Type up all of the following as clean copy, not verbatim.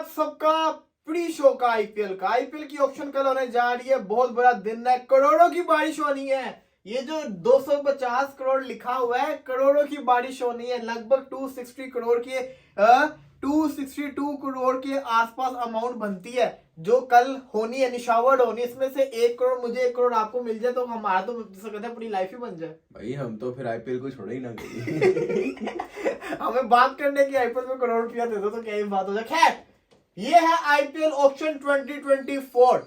आप सबका pre show का आईपीएल की ऑप्शन कल होने जा रही है। बहुत बड़ा दिन है, करोड़ों की बारिश होनी है। ये जो 250 करोड़ लिखा हुआ है, करोड़ों की बारिश होनी है। लगभग 262 करोड़ के आसपास अमाउंट बनती है जो कल होनी है, निशावर होनी। इसमें से 1 करोड़ मुझे, 1 करोड़ आपको मिल जाए तो हमारा तो कहते हैं अपनी लाइफ ही बन जाए। भाई हम तो फिर आईपीएल को छोड़े ही ना कभी। हमें बात करने की आईपीएल में करोड़ रुपया दे दो तो क्या ही बात हो जाए। खैर, ये है आईपीएल ऑक्शन 2024।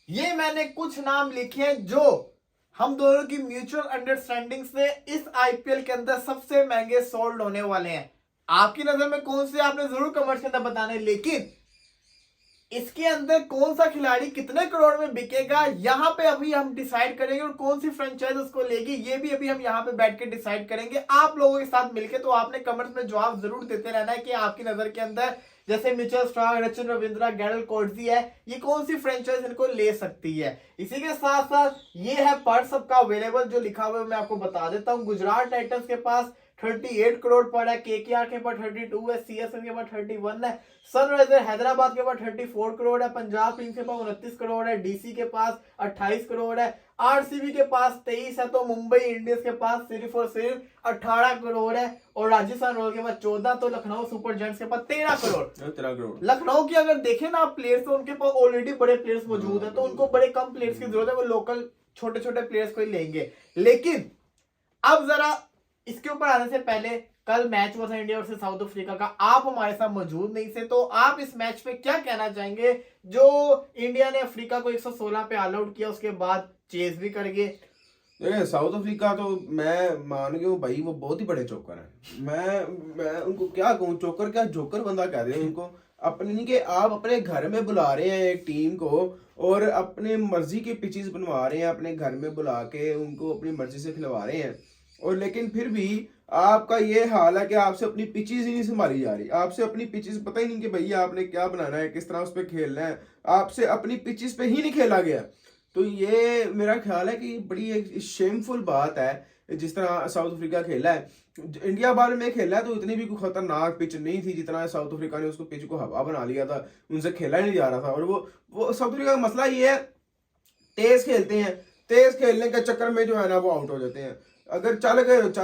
ये मैंने कुछ नाम लिखे हैं जो हम दोनों की म्यूचुअल अंडरस्टैंडिंग से इस आईपीएल के अंदर सबसे महंगे सोल्ड होने वाले हैं। आपकी नजर में कौन से, आपने जरूर कमेंट्स के अंदर बताना है। लेकिन इसके अंदर कौन सा खिलाड़ी कितने करोड़ में बिकेगा, यहां पे अभी हम डिसाइड करेंगे। और कौन सी फ्रेंचाइज उसको लेगी, ये भी अभी हम यहां पे बैठ के डिसाइड करेंगे आप लोगों के साथ मिलके। तो आपने कमेंट्स में जवाब जरूर देते रहना है कि आपकी नजर के अंदर जैसे मिचेल स्टार्क, रचिन रविंद्रा, गैरल कोडजी है, ये कौन सी फ्रेंचाइज इनको ले सकती है। इसी के साथ साथ ये है पर सबका अवेलेबल जो लिखा हुआ है, मैं आपको बता देता हूं। गुजरात टाइटंस के पास 38 करोड़ पर है, केकेआर के पास 32 है, सीएसके के पास 31 है, सनराइजर हैदराबाद के पास 34 करोड़ है, पंजाब किंग्स के पास 29 करोड़ है, डीसी के पास 28 करोड़ है, आरसीबी के पास 23 है, तो मुंबई इंडियंस के पास सिर्फ और सिर्फ 18 करोड़ है, और राजस्थान रॉयल के पास 14, तो लखनऊ सुपर जायंट्स के पास 13 करोड़। लखनऊ की अगर देखें ना आप प्लेयर्स, तो उनके पास ऑलरेडी बड़े प्लेयर्स मौजूद है, तो उनको बड़े कम प्लेयर्स की जरूरत है, वो लोकल छोटे छोटे प्लेयर्स को ही लेंगे। लेकिन अब जरा इसके ऊपर आने से पहले, कल मैच हुआ था इंडिया वर्सेस साउथ अफ्रीका का। आप हमारे साथ मौजूद नहीं थे, तो आप इस मैच पे क्या कहना चाहेंगे जो इंडिया ने अफ्रीका को 116 पे ऑल आउट किया, उसके बाद चेस भी कर गए। देखिए साउथ अफ्रीका तो मैं मान गया हूँ भाई, वो बहुत ही बड़े चोकर हैं। मैं उनको क्या कहूँ, चोकर क्या, जोकर बंदा कह रहे हैं उनको। अपने नहीं कि आप अपने घर में बुला रहे हैं एक टीम को और अपने मर्जी के पिचेस बनवा रहे हैं, अपने घर में बुला के उनको अपनी मर्जी से खिलवा रहे हैं। और लेकिन फिर भी आपका ये हाल है कि आपसे अपनी पिचेस ही नहीं संभाली जा रही। आपसे अपनी पिचेस पता ही नहीं कि भैया आपने क्या बनाना है, किस तरह उस पर खेलना है। आपसे अपनी पिचेस पे ही नहीं खेला गया। तो ये मेरा ख्याल है कि बड़ी एक शेमफुल बात है जिस तरह साउथ अफ्रीका खेला है। इंडिया बार में खेला है तो इतनी भी कोई खतरनाक पिच नहीं थी जितना साउथ अफ्रीका ने उसको पिच को हवा बना लिया था, उनसे खेला ही नहीं जा रहा था। और वो साउथ अफ्रीका का मसला ये है, तेज खेलते हैं, तेज खेलने के चक्कर में जो है ना वो आउट हो जाते हैं। अगर चल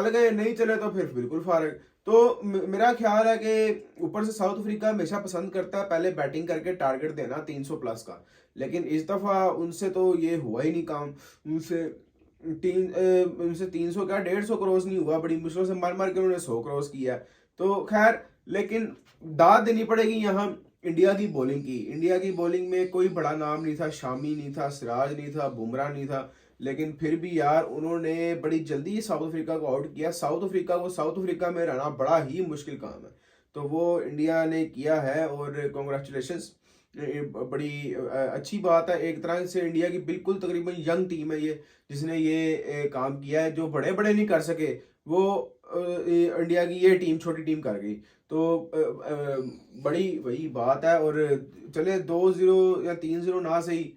गए, नहीं चले तो फिर बिल्कुल फारग। तो मेरा ख्याल है कि ऊपर से साउथ अफ्रीका हमेशा पसंद करता है पहले बैटिंग करके टारगेट देना 300 प्लस का, लेकिन इस दफा उनसे तो ये हुआ ही नहीं काम। उनसे 300 क्या 150 क्रॉस नहीं हुआ, बड़ी मुश्किल से मार के उन्होंने 100 क्रॉस किया। तो खैर, लेकिन दाद देनी पड़ेगी यहाँ इंडिया की बॉलिंग की। इंडिया की बॉलिंग में कोई बड़ा नाम नहीं था, शामी नहीं था, सिराज नहीं था, बुमराह नहीं था, लेकिन फिर भी यार उन्होंने बड़ी जल्दी साउथ अफ्रीका को आउट किया। साउथ अफ्रीका में रहना बड़ा ही मुश्किल काम है, तो वो इंडिया ने किया है और कॉन्ग्रेचुलेशंस, बड़ी अच्छी बात है। एक तरह से इंडिया की बिल्कुल तकरीबन यंग टीम है ये, जिसने ये काम किया है। जो बड़े बड़े नहीं कर सके वो इंडिया की ये टीम, छोटी टीम कर गई। तो बड़ी वही बात है। और चले 2-0 या 3-0 ना सही,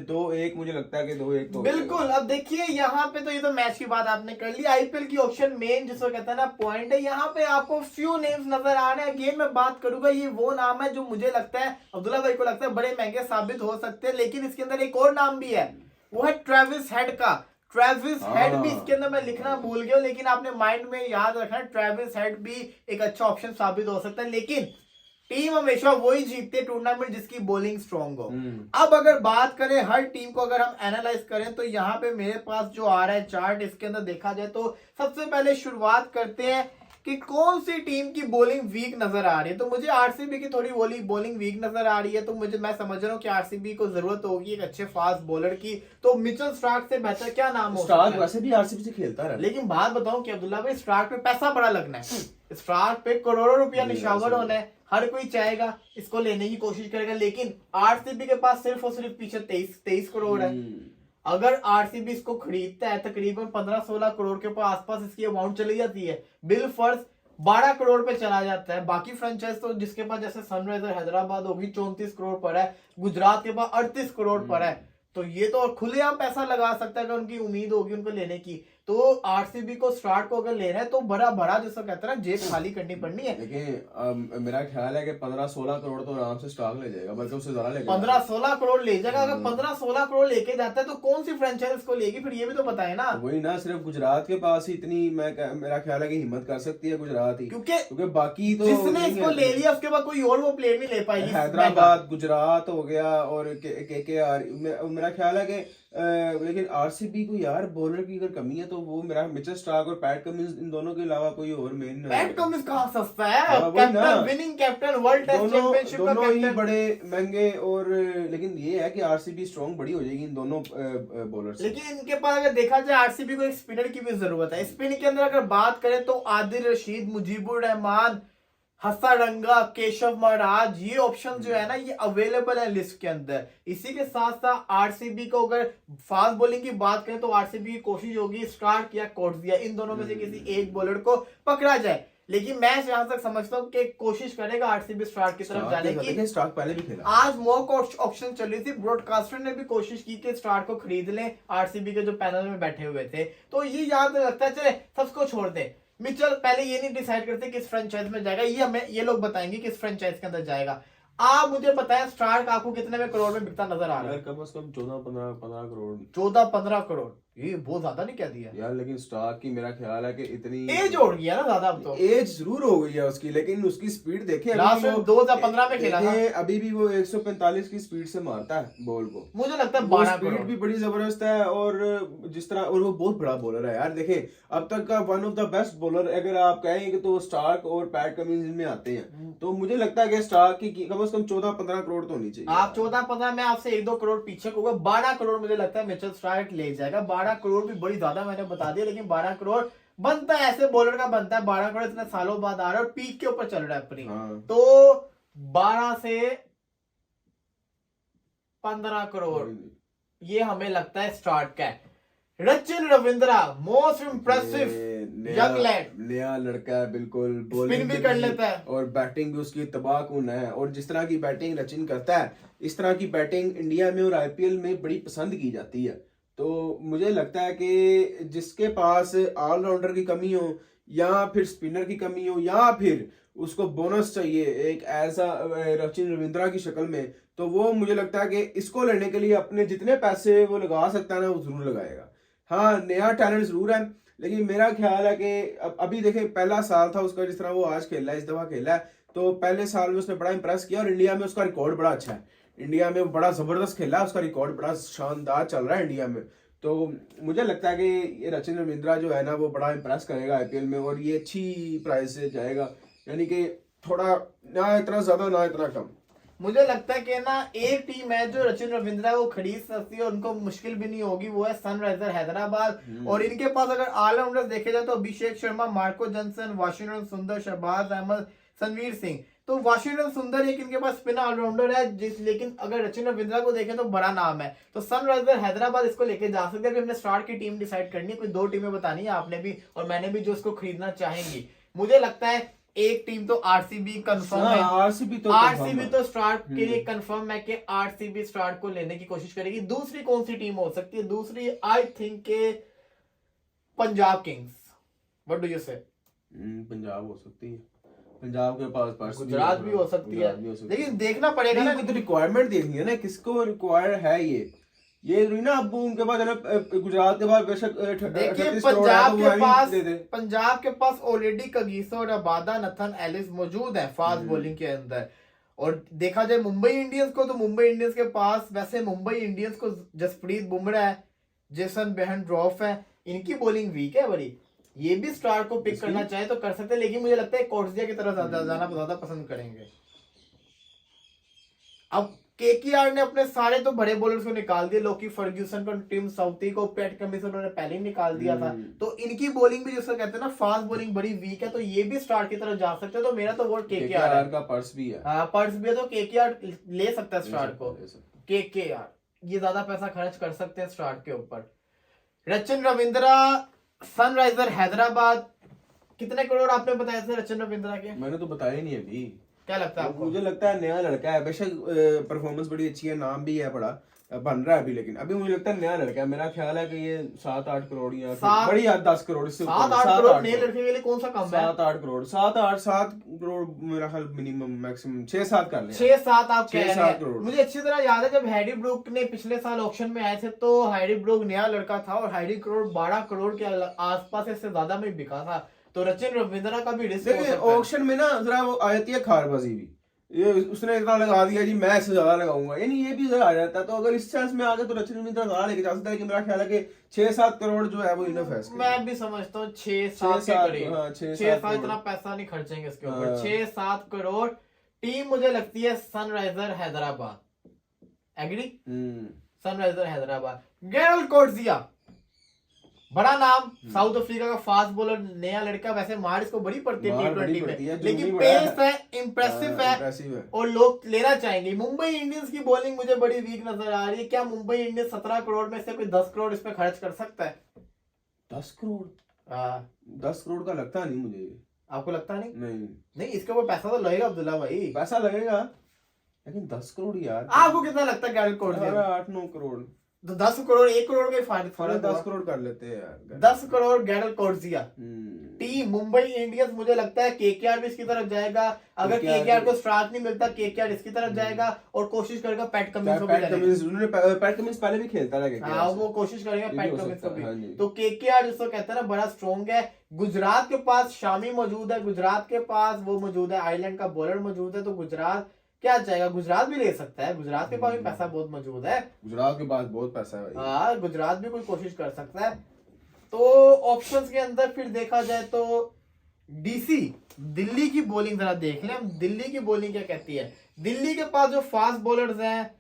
2-1 मुझे लगता है कि 2-1 तो बिल्कुल। अब देखिए यहाँ पे तो ये तो मैच की बात आपने कर ली। आईपीएल की ऑप्शन मेन जिसको कहते हैं ना पॉइंट है, यहाँ पे आपको फ्यू नेम्स नजर आ रहे हैं। अगेन मैं बात करूंगा, ये वो नाम है जो मुझे लगता है, अब्दुल्ला भाई को लगता है बड़े महंगे साबित हो सकते हैं। लेकिन इसके अंदर एक और नाम भी है, वो है ट्रेविस हेड का। ट्रेविस हेड भी इसके अंदर मैं लिखना भूल गया, लेकिन आपने माइंड में याद रखना, ट्रेविस हेड भी एक अच्छा ऑप्शन साबित हो सकता है। लेकिन टीम हमेशा वही जीतती है टूर्नामेंट जिसकी बॉलिंग स्ट्रांग हो। अब अगर बात करें हर टीम को, अगर हम एनालाइज करें, तो यहाँ पे मेरे पास जो आ रहा है चार्ट, इसके अंदर देखा जाए तो सबसे पहले शुरुआत करते हैं कि कौन सी टीम की बॉलिंग वीक नजर आ रही है। तो मुझे आरसीबी की थोड़ी बॉलिंग वीक नजर आ रही है, तो मैं समझ रहा हूँ कि आरसीबी को जरूरत होगी एक अच्छे फास्ट बॉलर की। तो मिचेल स्टार्क से बेहतर क्या नाम हो सकता है? स्टार्क वैसे भी आरसीबी से खेलता रहा, लेकिन बात बताऊं कि अब्दुल्ला भाई, स्टार्क पे पैसा बड़ा लगना है, स्टार्क पे करोड़ों रुपया निशावर होना है। हर कोई चाहेगा इसको लेने की कोशिश करेगा, लेकिन आरसीबी के पास सिर्फ और सिर्फ पीछे 23 करोड़ है। अगर आरसीबी इसको खरीदता है, तकरीबन 15-16 करोड़ के आसपास इसकी अमाउंट चली जाती है। बिल फर्ज 12 करोड़ पे चला जाता है। बाकी फ्रेंचाइज तो जिसके पास जैसे सनराइजर हैदराबाद होगी 34 करोड़ पर है, गुजरात के पास 38 करोड़ पर है। तो ये तो खुलेआम पैसा लगा सकता है, अगर उनकी उम्मीद होगी उनको लेने की। तो आरसीबी को स्टार्ट को अगर लेना है तो बड़ा बड़ा जैसा कहते हैं ना जेब खाली करनी पड़नी है। लेकिन मेरा ख्याल है कि 15-16 करोड़ तो आराम से स्टॉक ले जाएगा, बल्कि उससे ज्यादा लेगा। 15-16 करोड़ ले जाएगा। अगर 15-16 करोड़ लेके जाता है तो कौन सी फ्रेंचाइज को लेगी फिर, ये भी तो बताए ना। वही ना, सिर्फ गुजरात के पास ही इतनी मेरा ख्याल है कि हिम्मत कर सकती है गुजरात ही, क्योंकि बाकी तो जिसने इसको ले लिया उसके बाद कोई और वो प्लेयर नहीं ले पाएगी। हैदराबाद, गुजरात हो गया और केकेआर, मेरा ख्याल है कि लेकिन आरसीबी को यार बॉलर की अगर कमी है तो वो मेरा मिचेल स्टार्क और पैट कमिंस, इन दोनों के अलावा कोई और मेन पैट कमिंस कहाँ सस्ता है, हाँ, वही ना। Captain, winning captain, world test championship का दोनों ही कैप्टन। बड़े महंगे। और लेकिन ये है कि आरसीबी स्ट्रांग बड़ी हो जाएगी इन दोनों बॉलर से। लेकिन इनके पास अगर देखा जाए आरसीबी को एक स्पिनर की भी जरूरत है। स्पिन के अंदर अगर बात करें तो आदिल रशीद, मुजीबुर रहमान, हसारंगा, केशव महाराज, ये ऑप्शन जो है ना ये अवेलेबल है लिस्ट के अंदर। इसी के साथ साथ आरसीबी को अगर फास्ट बॉलिंग की बात करें तो आरसीबी की कोशिश होगी स्टार्क या कोर्ट्सिया, इन दोनों में से किसी एक बॉलर को पकड़ा जाए। लेकिन मैं जहां तक समझता हूँ कि कोशिश करेगा आरसीबी स्टार्क की तरफ जाने की। स्टार्क पहले भी खेला, आज मॉक ऑप्शन चल रही थी, ब्रॉडकास्टर ने भी कोशिश की कि स्टार्क को खरीद लें आरसीबी के जो पैनल में बैठे हुए थे। तो ये यहाँ पे लगता है चले सबको छोड़ दे। मिचेल पहले ये नहीं डिसाइड करते किस फ्रेंचाइज में जाएगा, ये हमें ये लोग बताएंगे किस फ्रेंचाइज के अंदर जाएगा। आप मुझे बताएं स्टार्क आपको कितने में करोड़ में बिकता नजर आ रहा है? कम से कम 14-15 करोड़। 14-15 करोड़, ये बहुत ज्यादा नहीं कह दिया यार। लेकिन स्टार्क की मेरा ख्याल है कि इतनी एज हो गई है ना ज्यादा, अब तो एज जरूर हो गई है उसकी, लेकिन उसकी स्पीड देखे लास्ट में 2015 में खेला था, अभी भी वो 145 की स्पीड से मारता है बॉल को। मुझे लगता है 12 स्पीड भी बड़ी जबरदस्त है और जिस तरह, और वो बहुत बड़ा बॉलर है यार। देखें अब तक का one of the best bowler अगर आप कहेंगे तो स्टार्क और पैट कमिंस इनमें आते हैं। तो मुझे लगता है कि स्टार्क की कम से कम 14-15 करोड़ तो होनी चाहिए। आप 14-15 में आपसे 1-2 करोड़ पीछे होगा। 12 करोड़ मुझे लगता है मिचेल स्टार्क ले जाएगा। 12 करोड़ भी बड़ी ज्यादा मैंने बता दिया, लेकिन 12 करोड़ बनता है, ऐसे बॉलर का बनता है। 12 करोड़ इतने सालों बाद आ रहा है और पीक के ऊपर चल रहा है अपनी। तो 12 से 15 करोड़ ये हमें लगता है स्टार्ट का है। Rachin Ravindra most impressive young lead, नया लड़का है बिल्कुल, स्पिन भी कर लेता है और बैटिंग भी उसकी तबाहकुन है। और जिस तरह की बैटिंग रचिन करता है, इस तरह की बैटिंग इंडिया में और आईपीएल में बड़ी पसंद की जाती है। तो मुझे लगता है कि जिसके पास ऑलराउंडर की कमी हो या फिर स्पिनर की कमी हो या फिर उसको बोनस चाहिए एक ऐसा रचिन रविंद्रा की शक्ल में, तो वो मुझे लगता है कि इसको लेने के लिए अपने जितने पैसे वो लगा सकता है ना वो जरूर लगाएगा। हाँ, नया टैलेंट जरूर है, लेकिन मेरा ख्याल है कि अभी देखें पहला साल था उसका, जिस तरह वो आज खेला है, इस दफा खेला है, तो पहले साल में उसने बड़ा इंप्रेस किया और इंडिया में उसका रिकॉर्ड बड़ा अच्छा है। इंडिया में बड़ा जबरदस्त खेला, उसका रिकॉर्ड बड़ा शानदार चल रहा है इंडिया में। तो मुझे लगता है कि ये रचिन रविंद्रा जो है ना वो बड़ा इंप्रेस करेगा आईपीएल में और ये अच्छी प्राइस से जाएगा, यानी कि थोड़ा ना इतना ज्यादा ना इतना कम। मुझे लगता है कि ना एक टीम है जो रचिन रविंद्रा वो खरीद सकती है और उनको मुश्किल भी नहीं होगी, वो है सनराइजर हैदराबाद। और इनके पास अगर ऑलराउंडर्स देखे जाए तो Abhishek Sharma, Marco Jansen, Washington सुंदर, शहबाज अहमद, संवीर सिंह। तो वाशिंगटन सुंदर एक इनके पास स्पिन ऑलराउंडर है लेकिन अगर रचिन रविंद्रा को देखें तो बड़ा नाम है। तो सनराइजर हैदराबाद इसको लेके जा सकते हैं। हमने स्टार्ट की टीम डिसाइड करनी है, कोई 2 टीमें बतानी है आपने भी और मैंने भी, जो इसको खरीदना चाहेंगी। मुझे लगता है एक टीम तो आरसीबी कंफर्म है, आरसीबी तो स्टार्ट के लिए कंफर्म है कि आरसीबी स्टार्ट को लेने की कोशिश करेगी। दूसरी कौन सी टीम हो सकती है? दूसरी आई थिंक के Punjab Kings. What do you से? पंजाब हो सकती है, पंजाब के पास गुजरात भी हो सकती है, लेकिन देखना पड़ेगा ना, तो रिक्वायरमेंट देखनी है ना किसको रिक्वायर है। ये नहीं ना अब उनके पास है ना, गुजरात के पास बेशक देखिए पंजाब के पास already Kagiso, Rabada, Nathan Ellis मौजूद है फास्ट बॉलिंग के अंदर। और देखा जाए मुंबई इंडियंस को, तो मुंबई इंडियंस के पास वैसे मुंबई इंडियंस को जसप्रीत बुमराह है, जेसन बेहनड्रॉफ है, इनकी बॉलिंग वीक है बड़ी। ये भी स्टार को पिक करना चाहे तो कर सकते हैं, लेकिन मुझे लगता है कोर्ट्सिया की तरफ जाना ज्यादा पसंद करेंगे। अब केकेआर ने अपने सारे तो बड़े बॉलर्स को निकाल दिया, लोकी फर्ग्यूसन को, टिम साउथी को, पैट कमिंस उन्होंने पहले ही निकाल दिया था। तो इनकी बॉलिंग भी जिसको कहते हैं ना फास्ट बॉलिंग बड़ी वीक है, तो ये भी स्टार की तरफ जा सकते हैं। तो मेरा तो वोट केकेआर का पर्स भी है। हाँ, पर्स भी है, तो केकेआर ले सकता है स्टार को। केकेआर ये ज्यादा पैसा खर्च कर सकते हैं स्टार के ऊपर। रचिन रविंद्रा सनराइजर हैदराबाद, कितने करोड़ आपने बताया थे रचिन रविंद्रा के? मैंने तो बताया नहीं अभी। क्या लगता है आपको? मुझे लगता है नया लड़का है, बेशक परफॉर्मेंस बड़ी अच्छी है, नाम भी है बड़ा, बन रहा है अभी, लेकिन अभी मुझे लगता है नया लड़का है, मेरा ख्याल है कि ये 7-8 करोड़ या फिर सात- बड़ी याद 10 करोड़ इससे 7-8 करोड़ नए लड़के के लिए कौन सा कम है? 7-8 करोड़ 7 करोड़ मेरा ख्याल मिनिमम, मैक्सिमम 6-7 कर ले। 6-7 आप कह रहे 6-7 हैं। करोड़। मुझे अच्छी तरह याद है जब हैरी ब्रूक ने पिछले साल ऑक्शन में आए थे तो हैरी ब्रूक नया लड़का था और हैरी करोड़ 12 करोड़ के आसपास इससे ज्यादा में बिका था। तो रचिन रविंद्रा का भी रिस्क हो देखिए सकता है। ऑक्शन में ना जरा वो आ जाती है खारबाजी भी, ये उसने इतना लगा दिया जी मैं इससे ज्यादा लगाऊंगा, यानी ये भी जरा आ जाता है। तो अगर इस चांस में आ गए तो रचिन रविंद्रा ज्यादा लेके जा सकता है, कि मेरा ख्याल है कि 6-7 करोड़ जो है वो इनफ है इसके लिए। मैं भी समझता हूँ 6-7 के 6-7 करीब। हाँ, 6-7 6-7 करोड़। इतना पैसा नहीं खर्चेंगे इसके ऊपर। हाँ। 6-7 करोड़। टीम मुझे लगती है Sunriser Hyderabad. Agree? Sunriser Hyderabad. Gerald Coetzee, बड़ा नाम, साउथ अफ्रीका का फास्ट बॉलर, नया लड़का। वैसे मार इसको बड़ी पड़ती है मार बड़ी T20 पड़ती है, में, जो लेकिन भी बड़ा है। पेस है, इंप्रेसिव है impressive है। और लोग लेना चाहेंगे। मुंबई इंडियंस की बॉलिंग मुझे बड़ी वीक नजर आ रही है। क्या मुंबई इंडियंस 17 करोड़ में से कोई 10 करोड़ इस पे खर्च कर सकता है? 10 करोड़ हाँ, 10 करोड़ का लगता नहीं मुझे। आपको लगता नहीं? नहीं, नहीं, इसके ऊपर पैसा तो लगेगा अब्दुल्ला भाई। पैसा लगेगा लेकिन 10 करोड़ यार, आपको कितना लगता है गेरल्ड कोर्जिया? 8-9 करोड़, तो 10 करोड़, 1 करोड़ का ही साढ़े फर्क 10 हुआ। करोड़ कर लेते हैं यार। 10 करोड़ गेरल्ड कोर्जिया। हम्म। टीम मुंबई इंडियंस, मुझे लगता है केकेआर भी इसकी तरफ जाएगा। अगर KKR केकेआर को स्टार्ट नहीं मिलता, केकेआर इसकी तरफ जाएगा और कोशिश करेगा पैट कमिंस को भी पैट लेने की। कमिंस, उन्होंने पैट कमिंस पहले भी खेलता रहा KKR हाँ, से। वो कोशिश करेगा ये भी पैट हो कमिंस सकता को है, हाँ भी। जी। तो केकेआर जिसको कहते हैं ना बड़ा स्ट्रॉन्ग है। गुजरात के पास शामी मौजूद है, गुजरात के पास वो मौजूद है, आइलैंड का बॉलर मौजूद है। तो गुजरात क्या चाहेगा? गुजरात भी ले सकता है, गुजरात के पास भी पैसा बहुत मौजूद है। गुजरात के पास बहुत पैसा है भाई। हाँ, गुजरात भी कोई कोशिश कर सकता है। तो ऑप्शंस के अंदर फिर देखा जाए तो डीसी, दिल्ली की बॉलिंग जरा देख लें हम। दिल्ली की बॉलिंग क्या कहती है? दिल्ली के पास जो फास्ट बॉलर्स हैं,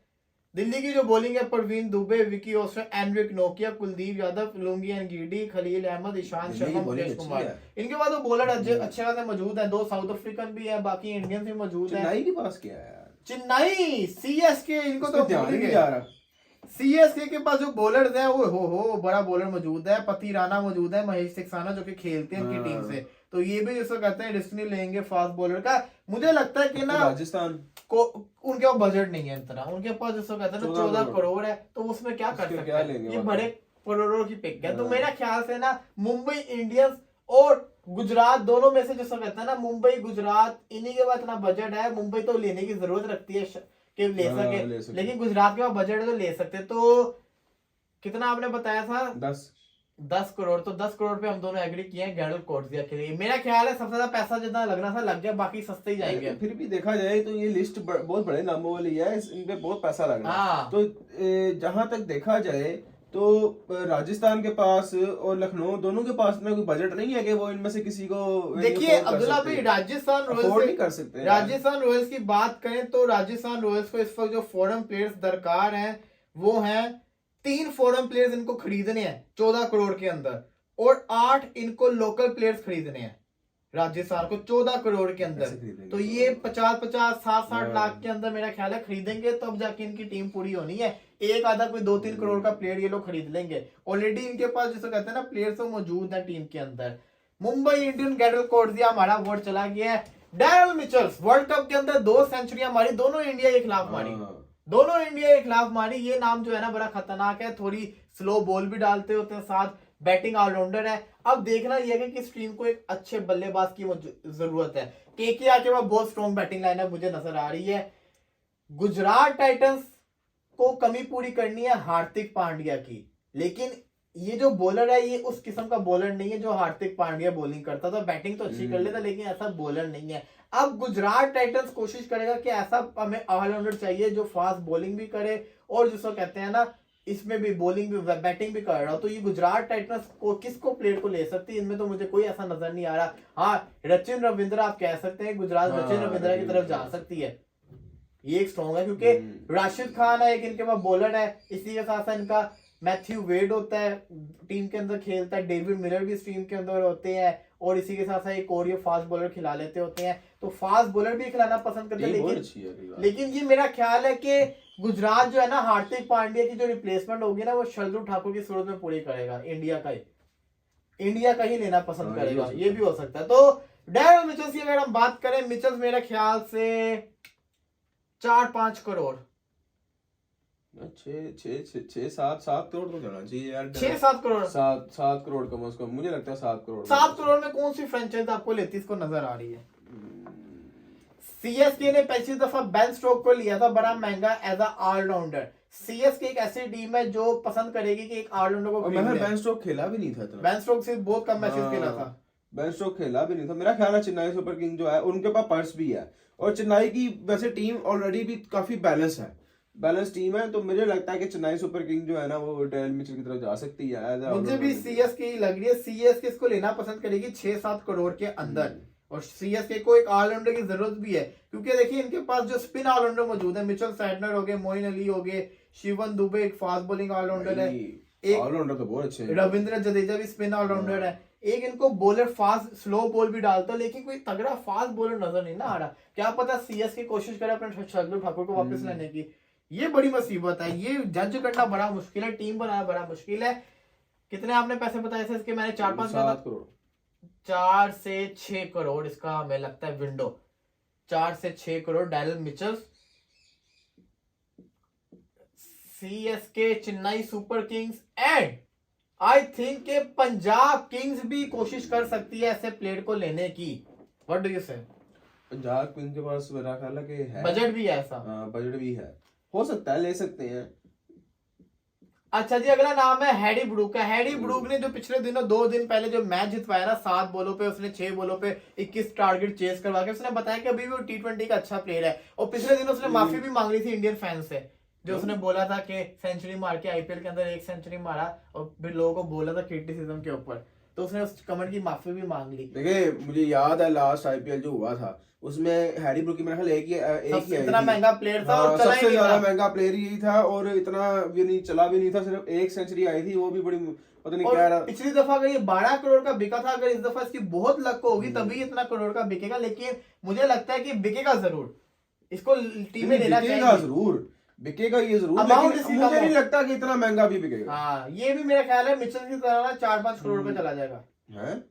दिल्ली की जो बॉलिंग है, परवीन दुबे, विकी ओस्टर, एनरिक नोकिया, कुलदीप यादव, लुंगी एनगीडी, खलील अहमद, ईशान दिल्ली शर्मा, की bowling मुकेश अच्छी कुमार। है। इनके पास तो बॉलर अच्छे खासे मौजूद है। 2 साउथ अफ्रीकन भी है, बाकी इंडियंस भी मौजूद है। चेन्नई के पास क्या है यार, चेन्नई, सीएसके, इनको तो ध्यान भूल ही ही नहीं गए। जा रहा। सीएसके के पास जो बॉलर्स हैं वो हो बड़ा बॉलर मौजूद है। पति राणा मौजूद है, महेश सिक्साना जो कि खेलते हैं उनकी टीम से। तो ये भी जिसको कहते हैं डेस्टिनी लेंगे फास्ट बॉलर का। मुझे लगता है कि ना राजस्थान को उनके पास बजट नहीं है इतना। उनके पास जिसको कहते हैं ना 14 करोड़ है, तो उसमें क्या कर उसके सकते क्या हैं? लेंगे ये वहाँ बड़े करोड़ों की पिक है। तो हाँ। मेरा ख्याल से ना मुंबई इंडियंस और गुजरात दोनों में से जिसको कहते हैं ना मुंबई गुजरात, इन्हीं के पास इतना बजट है। मुंबई तो लेने की जरूरत रखती है कि ले हाँ, सके, ले सके। लेकिन गुजरात के पास बजट है तो ले सकते। तो कितना आपने बताया था? 10 करोड़। तो 10 करोड़ पे हम दोनों एग्री किए हैं गेरल्ड कोर्जिया के लिए। मेरा ख्याल है सबसे ज्यादा पैसा जितना लगना था लग गया, बाकी सस्ते ही जाएंगे। फिर भी देखा जाए तो ये लिस्ट बहुत बड़े नामों वाली है, इन पे बहुत पैसा लग रहा है। हाँ। तो जहां तक देखा जाए तो राजस्थान के पास और लखनऊ दोनों के पास ना कोई बजट नहीं है कि वो इनमें से किसी को देखिए afford कर अब्दुल्ला सकते भाई, हैं। राजस्थान Afford नहीं रॉयल्स कर सकते हैं। राजस्थान रॉयल्स की बात करें तो राजस्थान रॉयल्स को इस वक्त जो फॉरेन प्लेयर्स दरकार हैं वो हैं 3 फॉरेन प्लेयर्स इनको खरीदने हैं 14 करोड़ के अंदर, और 8 इनको लोकल प्लेयर्स खरीदने हैं राजस्थान को 14 करोड़ के कैसे अंदर। खरीदेंगे? तो ये 50-50, 60-60 हाँ। लाख के अंदर मेरा ख्याल है खरीदेंगे, तब जाके इनकी टीम पूरी होनी है। एक आधा कोई 2-3 करोड़ का प्लेयर ये लोग खरीद लेंगे। ऑलरेडी इनके पास जिसे कहते हैं ना प्लेयर्स तो मौजूद है टीम के अंदर। मुंबई इंडियन गेरल्ड कोर्जिया, हमारा वोट चला गया है। डैरेल मिचेल्स, वर्ल्ड कप के अंदर 2 सेंचुरियां मारी, दोनों इंडिया के खिलाफ मारी। हाँ। दोनों इंडिया के खिलाफ मारी। ये नाम जो है ना बड़ा खतरनाक है, थोड़ी स्लो बॉल भी डालते होते हैं, साथ बैटिंग ऑलराउंडर है। अब देखना यह है कि इस टीम को एक अच्छे बल्लेबाज की जरूरत है। केकेआर के पास बहुत स्ट्रॉन्ग बैटिंग लाइनअप मुझे नजर आ रही है। गुजरात टाइटंस को कमी पूरी करनी है हार्दिक पांड्या की, लेकिन ये जो बॉलर है ये उस किस्म का बॉलर नहीं है जो हार्दिक पांड्या बॉलिंग करता था। बैटिंग तो अच्छी कर लेता लेकिन ऐसा बॉलर नहीं है। अब गुजरात टाइटंस कोशिश करेगा कि ऐसा हमें ऑलराउंडर चाहिए जो फास्ट बॉलिंग भी करे और जिसको कहते हैं ना इसमें भी बॉलिंग भी बैटिंग भी कर रहा हो। तो ये गुजरात टाइटंस को किसको प्लेयर को ले सकती है, इनमें तो मुझे कोई ऐसा नजर नहीं आ रहा। हाँ, रचिन रविंद्रा आप कह सकते हैं, गुजरात रचिन रविंद्रा की तरफ जा सकती है। ये एक स्ट्रॉन्ग है क्योंकि राशिद खान है एक इनके पास बॉलर है, इसी के साथ साथ इनका मैथ्यू वेड होता है टीम के अंदर खेलता है, डेविड मिलर भी इस टीम के अंदर होते हैं, और इसी के साथ साथ एक और ये फास्ट बॉलर खिला लेते होते हैं। तो फास्ट बॉलर भी खिलाना पसंद करते हैं। लेकिन ये मेरा ख्याल है कि गुजरात जो है ना हार्दिक पांड्या की जो रिप्लेसमेंट होगी ना वो शार्दुल ठाकुर की सूरत में पूरी करेगा। इंडिया का ही लेना पसंद करेगा। ये भी हो सकता है। तो डैरेल मिचेल्स की अगर हम बात करें, मिचेल्स मेरे ख्याल से 4-5 करोड़ छः सात करोड़ तो जाना चाहिए यार। 6-7 करोड़। 7 करोड़ कम से कम, मुझे लगता है 7 करोड़। 7 करोड़ में कौन सी फ्रेंचाइज आपको लेती इसको नजर आ रही है? सीएसके ने पहली दफा बेन स्टोक्स को लिया था बड़ा महंगा एज अ ऑलराउंडर। सीएसके एक ऐसी टीम है जो पसंद करेगी कि एक ऑलराउंडर को मैंने बेन स्टोक्स खेला भी नहीं था इतना। बेन स्टोक्स से बहुत कम मैचेस खेला था। बेन स्टोक्स खेला भी नहीं था। मेरा ख्याल है चेन्नई सुपर किंग जो है उनके पास पर्स भी है, और चेन्नई की वैसे टीम ऑलरेडी भी काफी बैलेंस टीम है, तो मुझे लगता है कि चेन्नई सुपर किंग जो है ना वो डेल मिचेल की तरफ जा सकती है। मुझे भी सीएसके ही लग रही है। सीएसके इसको लेना पसंद करेगी 6-7 करोड़ के अंदर, और सीएसके को एक ऑलराउंडर की जरूरत भी है, क्योंकि देखिए इनके पास जो स्पिन ऑलराउंडर मौजूद है, मिचेल सैडनर हो गए, मोइन अली हो गए, शिवन दुबे एक फास्ट बॉलिंग ऑलराउंडर है, एक ऑलराउंडर तो बहुत अच्छे हैं। रविंद्र जडेजा भी स्पिन ऑलराउंडर है, एक इनको बॉलर फास्ट स्लो बॉल भी डालता है, लेकिन कोई तगड़ा फास्ट बॉलर नजर नहीं ना आ रहा। क्या पता सीएसके कोशिश करे अपने शार्दुल ठाकुर को वापस लाने की। ये बड़ी मुसीबत है, ये जज करना बड़ा मुश्किल है, टीम बनाना बड़ा मुश्किल है। कितने आपने पैसे बताए थे इसके? मैंने 4-5 करोड़ 4 से 6 करोड़ इसका हमें लगता है विंडो। 4 से 6 crore Darrell Mitchell. CSK, Chennai super Kings and I think के पंजाब किंग्स भी कोशिश कर सकती है ऐसे प्लेयर को लेने की। व्हाट डू यू से? पंजाब किंग्स के पास मेरा ख्याल है कि है बजट भी है ऐसा। बजट भी है, हो सकता है ले सकते हैं। अच्छा जी, अगला नाम है हैरी ब्रूक का। हैरी ब्रूक ने जो पिछले दिनों 2 दिन पहले जो मैच जितवाया ना 7 बॉलों पे, उसने 6 बॉलों पे 21 टारगेट चेस करवा के उसने बताया कि अभी भी वो T20 का अच्छा प्लेयर है। और पिछले दिनों उसने माफी भी मांग ली थी इंडियन फैन से, जो उसने बोला था कि सेंचुरी मार के आईपीएल के अंदर 1 सेंचुरी मारा और फिर लोगों को बोला था क्रिटिसिज्म के ऊपर, तो उसने उस कमेंट की माफी भी मांग ली। देखिए मुझे याद है लास्ट आईपीएल जो हुआ था उसमें हैरी ब्रूक की मेरा ख्याल एक ही इतना महंगा प्लेयर था और चला ही सबसे नहीं ज्यादा था। महंगा प्लेयर यही था, और इतना भी नहीं चला भी नहीं था, सिर्फ 1 सेंचुरी आई थी, वो भी बड़ी पता नहीं क्या रहा। पिछली दफा अगर ये 12 करोड़ का बिका था, अगर इस दफा इसकी बहुत लक होगी तभी इतना करोड़ का बिकेगा, लेकिन मुझे लगता है कि बिकेगा जरूर, इसको टीम में लेना चाहिए जरूर, बिकेगा ये जरूर, अमाउंट लेकिन मुझे नहीं लगता कि इतना महंगा भी बिकेगा। हाँ, ये भी मेरा ख्याल है मिचेल की तरह 4-5 करोड़ पे चला जाएगा। है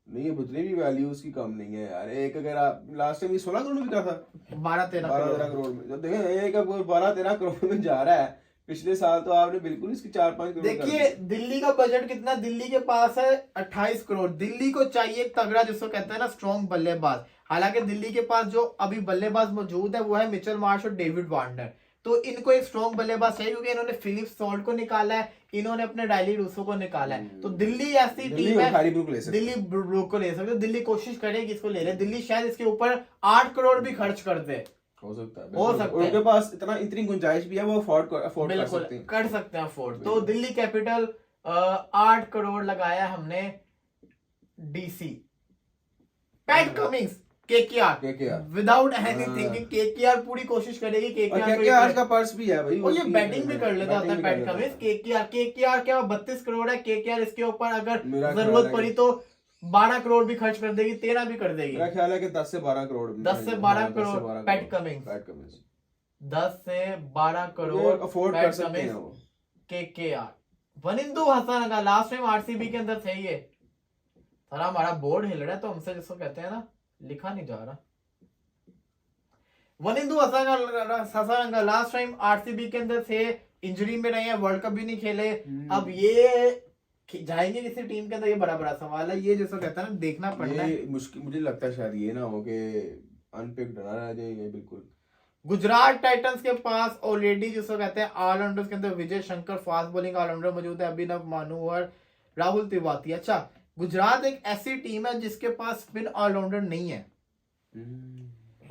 नहीं, ये उतनी भी वैल्यू उसकी कम नहीं है यार। एक अगर आप लास्ट टाइम 16 करोड़ में बिका था, 12-13 करोड़ में, जब देखें एक अब 12-13 करोड़ में जा रहा है, पिछले साल तो आपने बिल्कुल इसकी 4-5 करोड़। देखिए दिल्ली का बजट कितना, दिल्ली के पास है 28 करोड़। दिल्ली को चाहिए एक तगड़ा, जिसको कहते हैं ना स्ट्रॉन्ग बल्लेबाज। हालांकि दिल्ली के पास जो अभी बल्लेबाज मौजूद है वो है मिचेल मार्श और डेविड वार्नर, तो इनको एक स्ट्रॉन्ग बल्लेबाज चाहिए, क्योंकि इन्होंने फिलिप सॉल्ट को निकाला है, इन्होंने अपने डायली रूसो को निकाला है, तो दिल्ली ऐसी टीम है, दिल्ली ब्रूक को ले सकते, दिल्ली कोशिश करेगी इसको ले ले। दिल्ली शायद इसके ऊपर 8 करोड़ भी खर्च कर दे, हो सकता है, हो सकता है, उनके पास इतनी गुंजाइश भी है, वो अफोर्ड कर सकते हैं अफोर्ड। तो दिल्ली कैपिटल 8 करोड़ लगाया हमने। DC PAT Cummins KKR without any thinking, KKR पूरी कोशिश करेगी, केकेआर का पर्स भी है भाई, और ये बैटिंग भी कर लेता है पैट कमिंस। केकेआर क्या 32 करोड़ है, केकेआर इसके ऊपर अगर जरूरत पड़ी तो 12 करोड़ भी खर्च कर देगी, 13 भी कर देगी। मेरा ख्याल है कि 10 से 12 करोड़ 10 से 12 करोड़ पैट कमिंस 10 से 12 करोड़ अफोर्ड कर सकते हैं वो। केकेआर वनिंदु हसन का लास्ट टाइम आरसीबी के अंदर थे ये। थोड़ा हमारा बोर्ड हिल रहा है तो हमसे जिसको कहते हैं ना लिखा नहीं जा रहा। वनिंदु हसन का लास्ट टाइम आरसीबी के अंदर थे, इंजरी में रहे हैं, वर्ल्ड कप भी नहीं खेले। अब ये जाएंगे किसी टीम के अंदर, ये बड़ा बड़ा सवाल है। ये जैसा कहता है ना देखना पड़ना है। मुश्किल मुझे लगता है शायद ये ना हो कि अनपिक्ड ना रह जाए बिल्कुल। गुजरात टाइटंस के पास ऑलरेडी जिसको कहते हैं ऑलराउंडर्स के अंदर Vijay Shankar fast bowling allrounder मौजूद है, अभिनव मानुवर, राहुल तिवारी। अच्छा, गुजरात एक ऐसी टीम है जिसके पास स्पिन ऑलराउंडर नहीं है।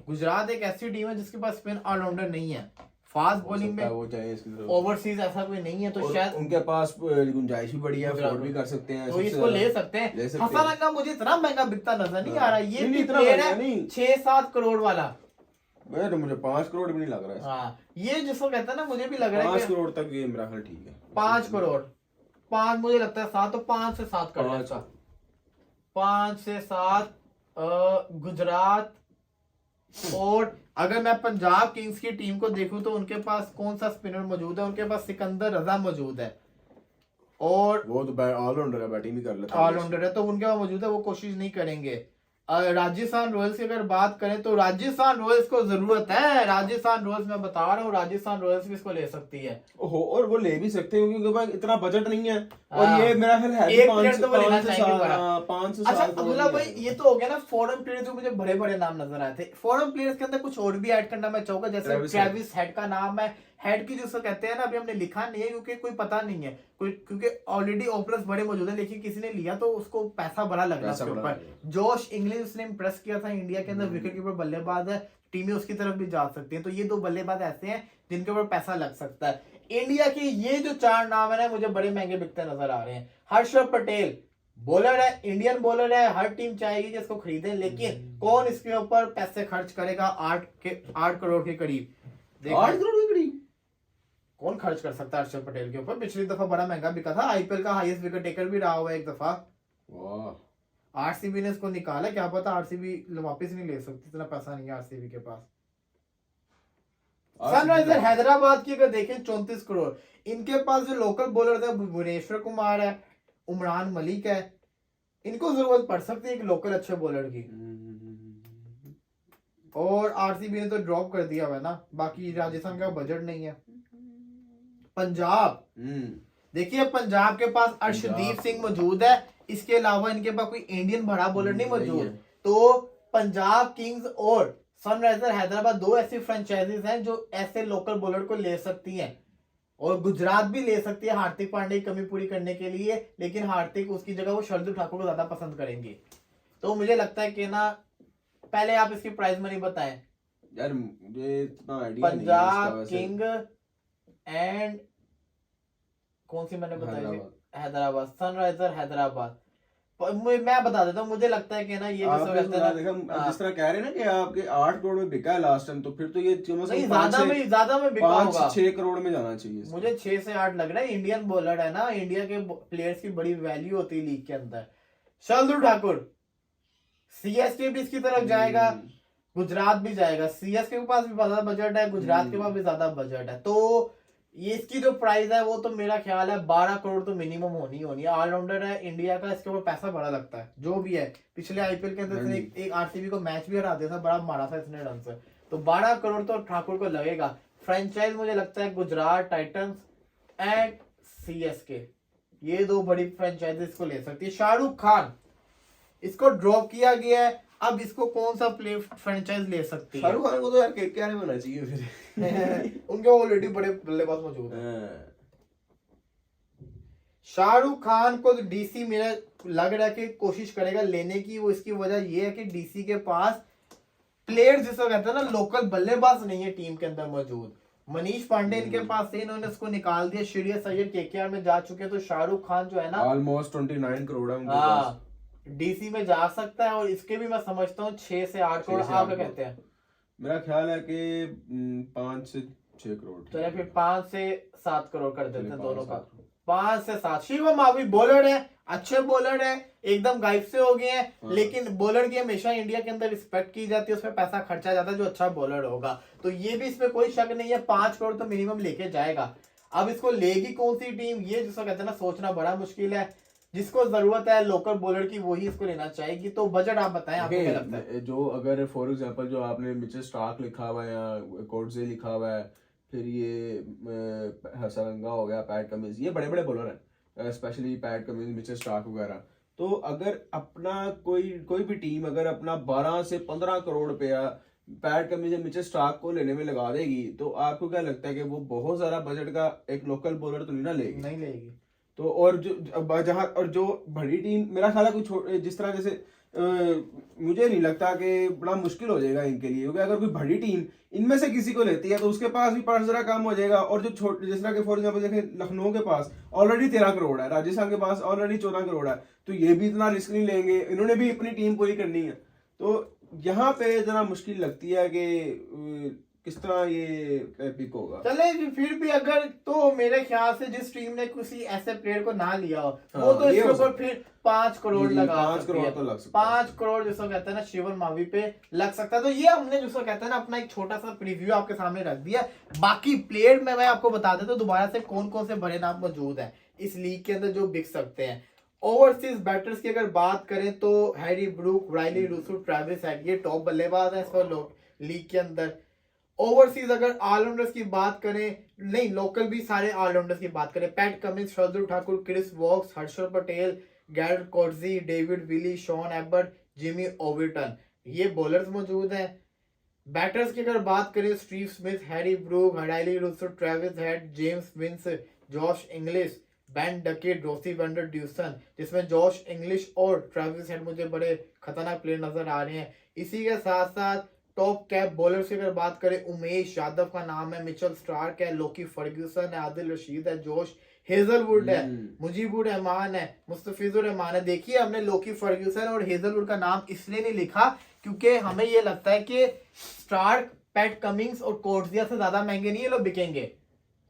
गुजरात एक ऐसी टीम है जिसके पास स्पिन ऑलराउंडर नहीं है, फास्ट बॉलिंग में वो चाहिए, ओवरसीज ऐसा कोई नहीं है, तो शायद उनके पास गुंजाइश भी बड़ी है, अफोर्ड भी कर सकते हैं, तो इसको ले सकते हैं। हसन रंगा मुझे इतना महंगा बिकता नजर नहीं आ रहा। ये भी प्लेयर है 6-7 करोड़ वाला, तो मुझे 5 करोड़ भी नहीं लग रहा है। हाँ, ये जिसको कहता है ना मुझे भी लग रहा है 5 करोड़ तक ये मेरा ख्याल ठीक है। 5 करोड़ 5 मुझे लगता है 7, तो 5 से 7 कर लेगा। 5 से 7 गुजरात। और अगर मैं पंजाब किंग्स की टीम को देखूं तो उनके पास कौन सा स्पिनर मौजूद है? उनके पास सिकंदर रजा मौजूद है, और वो तो ऑलराउंडर है, बैटिंग भी कर लेता है, ऑलराउंडर है, तो उनके पास मौजूद है, वो कोशिश नहीं करेंगे। राजस्थान रॉयल्स की अगर बात करें तो राजस्थान रॉयल्स को जरूरत है, राजस्थान रॉयल्स मैं बता रहा हूँ, राजस्थान रॉयल्स भी इसको ले सकती है। ओहो, और वो ले भी सकते हैं क्योंकि उनके पास इतना बजट नहीं है। और हाँ। ये मेरा ख्याल है भी एक प्लेयर तो वो लेना 5 से चाहेंगे बड़ा। 5 से अच्छा 7 करोड़ अब्दुल्ला की भाई, है। ये तो हो गया ना फॉरेन प्लेयर जो मुझे बड़े बड़े नाम नजर आए थे। फॉरेन प्लेयर्स के अंदर कुछ और भी ऐड करना मैं चाहूंगा, जैसे ट्रेविस हेड का नाम है। हेड की जिसको कहते हैं ना, अभी हमने लिखा नहीं है क्योंकि कोई पता नहीं है कोई, क्योंकि ऑलरेडी ओपनर्स बड़े मौजूद है, लेकिन किसी ने लिया तो उसको पैसा बड़ा लग रहा है उसके ऊपर। जोश इंग्लिश उसने इंप्रेस किया था इंडिया के अंदर, विकेट कीपर बल्लेबाज है, टीमें उसकी तरफ भी जा सकती है। तो ये दो बल्लेबाज ऐसे हैं जिनके ऊपर पैसा लग सकता है। इंडिया के ये जो 4 नाम है ना, मुझे बड़े महंगे बिकते नजर आ रहे हैं। हर्षद पटेल बॉलर है, इंडियन बॉलर है, हर टीम चाहेगी कि इसको खरीदें, लेकिन कौन इसके ऊपर पैसे खर्च करेगा? 8 करोड़ के करीब। 8 करोड़ के करीब कौन खर्च कर सकता है हर्षद पटेल के ऊपर? पिछली दफा बड़ा महंगा बिका था, आईपीएल का हाईएस्ट विकेट टेकर भी रहा हुआ है एक दफा। वाह, आरसीबी ने इसको निकाला, क्या पता आरसीबी वापस नहीं ले सकती, इतना पैसा नहीं है आरसीबी के पास। सनराइजर हैदराबाद की अगर देखें 34 करोड़। इनके पास जो लोकल बॉलर है भुवनेश्वर कुमार है, उमरान मलिक है, इनको जरूरत पड़ सकती है एक लोकल अच्छे बॉलर की। और आरसीबी ने तो ड्रॉप कर दिया हुआ है ना, बाकी राजस्थान का बजट नहीं है। पंजाब, देखिए पंजाब के पास अर्शदीप सिंह मौजूद है, इसके अलावा इनके पास कोई इंडियन बड़ा बॉलर नहीं मौजूद। तो पंजाब किंग्स और सनराइजर हैदराबाद दो ऐसी फ्रेंचाइजीज हैं जो ऐसे लोकल बॉलर को ले सकती हैं, और गुजरात भी ले सकती है हार्दिक पांड्या की कमी पूरी करने के लिए, लेकिन हार्दिक उसकी जगह वो शार्दुल ठाकुर को ज्यादा पसंद करेंगे। तो मुझे लगता है कि ना, पहले आप इसकी प्राइस मनी बताएं यार, मुझे इतना आइडिया नहीं है पंजाब किंग एंड कौन सी मैंने बताई? हैदराबाद, सनराइजर हैदराबाद। मैं बता देता हूँ, मुझे लगता है कि ना ये जिस तरह कह रहे हैं ना कि आपके 8 करोड़ में बिका है लास्ट टाइम, तो फिर तो ये ज्यादा में बिका होगा। 5-6 करोड़ में जाना चाहिए। मुझे 6 से 8 लग रहा है। इंडियन बॉलर है ना, इंडिया के प्लेयर्स की बड़ी वैल्यू होती है लीग के अंदर। शार्दुल ठाकुर सीएसके भी इसकी तरफ जाएगा, गुजरात भी जाएगा। सीएसके के पास भी ज्यादा बजट है, गुजरात के पास भी ज्यादा बजट है। तो ये इसकी जो प्राइस है वो तो मेरा ख्याल है 12 करोड़ तो मिनिमम होनी है। ऑलराउंडर है इंडिया का, इसके ऊपर पैसा बड़ा लगता है जो भी है। पिछले आईपीएल के अंदर एक आरसीबी को मैच भी हरा दिया था, बड़ा मारा था इसने रन से। तो 12 करोड़ तो ठाकुर को लगेगा। फ्रेंचाइज मुझे लगता है गुजरात टाइटंस एंड सीएसके, ये दो बड़ी फ्रेंचाइज इसको ले सकती है। शाहरुख खान, इसको ड्रॉप किया गया है, अब इसको कौन सा प्ले फ्रेंचाइज ले सकती है? शाहरुख खान को तो यार केकेआर में होना चाहिए फिर। उनके ऑलरेडी बड़े बल्लेबाज मौजूद हैं। शाहरुख खान को डीसी मेरा लग रहा है कि कोशिश करेगा लेने की। वो इसकी वजह ये है कि डीसी के पास प्लेयर जिसको कहते हैं ना लोकल बल्लेबाज नहीं है टीम के अंदर मौजूद। मनीष पांडे इनके पास थे, इन्होंने उसको निकाल दिया। श्रेयस अय्यर केकेआर में जा चुके हैं। तो शाहरुख खान जो है ना ऑलमोस्ट 29 करोड़ है उनके पास, डीसी में जा सकता है। और इसके भी मैं समझता हूँ 6 से 8 करोड़। आप क्या कहते हैं? मेरा ख्याल है कि 5 से 6 करोड़। चलिए फिर 5 से 7 करोड़ कर देते हैं दोनों का। 5 से 7। शिवम मावी बॉलर है, अच्छे बॉलर है, एकदम गायब से हो गए हैं। लेकिन बॉलर की हमेशा इंडिया के अंदर रिस्पेक्ट की जाती है, उसमें पैसा खर्चा जाता है जो अच्छा बॉलर होगा। तो ये भी इसमें कोई शक नहीं है, 5 करोड़ तो मिनिमम लेके जाएगा। अब इसको लेगी कौन सी टीम, ये जिसको कहते हैं ना सोचना बड़ा मुश्किल है। जिसको जरूरत है लोकल बॉलर की वही इसको लेना चाहेगी। तो बजट आप बताएं, आपको क्या लगता है? जो अगर फॉर एग्जांपल जो आपने मिचेल स्टार्क लिखा हुआ है या कोर्टजे लिखा हुआ है, फिर ये हसरंगा हो गया, पैट कमिंस, ये बड़े बड़े बॉलर हैं, specially PAT Cummins, Mitchell Starc वगैरह। तो अगर अपना कोई भी टीम अगर अपना 12 से 15 करोड़ रुपया पैट कमिंस या मिचेल स्टार्क को लेने में लगा देगी, तो आपको क्या लगता है कि वो बहुत सारा बजट का एक लोकल बॉलर तो नहीं लेगी? नहीं लेगी। तो और जो बड़ी टीम, मेरा ख्याल है कुछ जिस तरह जैसे मुझे नहीं लगता कि बड़ा मुश्किल हो जाएगा इनके लिए, क्योंकि अगर कोई बड़ी टीम इनमें से किसी को लेती है तो उसके पास भी पैसा जरा कम हो जाएगा। और जो छोटे जिस तरह के फॉर एग्जाम्पल देखें, लखनऊ के पास ऑलरेडी 13 करोड़ है, राजस्थान के पास ऑलरेडी 14 करोड़ है, तो ये भी इतना रिस्क नहीं लेंगे, इन्होंने भी अपनी टीम पूरी करनी है। तो यहाँ पे जरा मुश्किल लगती है कि किस तरह ये पिक होगा। चले फिर भी अगर, तो मेरे ख्याल से जिस टीम ने किसी ऐसे प्लेयर को ना लिया हो वो तो इसके ऊपर फिर 5 करोड़ लगा 5 करोड़ तो लग सकता है। 5 करोड़ जिसको कहते हैं ना शिवम मावी पे लग सकता है। तो ये हमने जिसको कहते हैं ना अपना एक छोटा सा प्रीव्यू आपके सामने रख दिया। बाकी प्लेयर में मैं आपको बता देता हूँ दोबारा से कौन कौन से बड़े नाम मौजूद है इस लीग के अंदर जो बिक सकते हैं। ओवरसीज बैटर्स की अगर बात करें तो Harry Brook, Rilee Rossouw, Travis head, ये टॉप बल्लेबाज हैं इस बार लीग के अंदर। ओवरसीज अगर ऑलराउंडर्स की बात करें, नहीं लोकल भी सारे ऑलराउंडर्स की बात करें, Pat Cummins, Shardul Thakur, Chris Woakes, Harshal Patel, Garrett Coetzee, David Willey, Sean Abbott, Jamie Overton, ये बॉलर्स मौजूद हैं। बैटर्स की अगर बात करें, Steve Smith, Harry Brook, Rilee Rossouw, Travis Head, James Vince, Josh Inglis, Ben Duckett, Rassie van der Dussen, जिसमें Josh Inglis और Travis Head मुझे बड़े खतरनाक प्लेयर नजर आ रहे हैं। इसी के साथ साथ टॉप कैप बॉलर्स की अगर बात करें, उमेश यादव का नाम है, मिचेल स्टार्क है, लोकी फर्ग्यूसन है, आदिल रशीद है, जोश हेजलवुड है, मुजीबुर रहमान है, मुस्तफिजुर रहमान है। देखिए हमने लोकी फर्ग्यूसन और हेजलवुड का नाम इसलिए नहीं लिखा क्योंकि हमें ये लगता है कि स्टार्क, पैट कमिंस और कोर्ट्जिया से ज्यादा महंगे नहीं ये लोग बिकेंगे।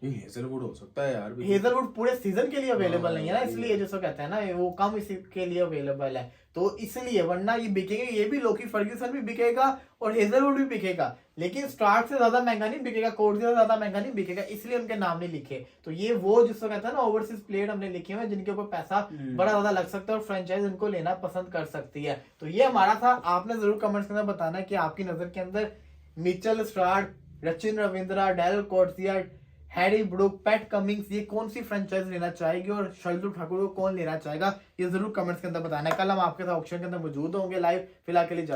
ये हेजलवुड हो सकता है यार। हेजलवुड पूरे सीजन के लिए अवेलेबल नहीं है ना, हाँ, इसलिए जैसे कहते हैं ना वो कम इसी के लिए अवेलेबल है, तो इसलिए, वरना ये बिकेंगे, ये भी लोकी फर्ग्यूसन भी बिकेगा और हेजलवुड भी बिकेगा, लेकिन स्टार्क से ज्यादा महंगा नहीं बिकेगा, कोर्ट्जिया से ज्यादा महंगा नहीं बिकेगा, इसलिए उनके नाम नहीं लिखे। तो ये वो जिसको कहते हैं ना ओवरसीज प्लेयर हमने लिखे हुए जिनके ऊपर पैसा बड़ा ज्यादा लग सकता है और फ्रेंचाइज उनको लेना पसंद कर सकती है। तो ये हमारा था, आपने जरूर कमेंट्स के अंदर बताना कि आपकी नजर के अंदर Mitchell Starc, Sachin Ravindra, Daryl Coetzee, Harry Brook, Pat Cummins, ये कौन सी फ्रेंचाइज लेना चाहेगी और शार्दुल ठाकुर को कौन लेना चाहेगा, ये जरूर कमेंट्स के अंदर बताना है। कल हम आपके साथ ऑक्शन के अंदर मौजूद होंगे लाइव। फिलहाल के लिए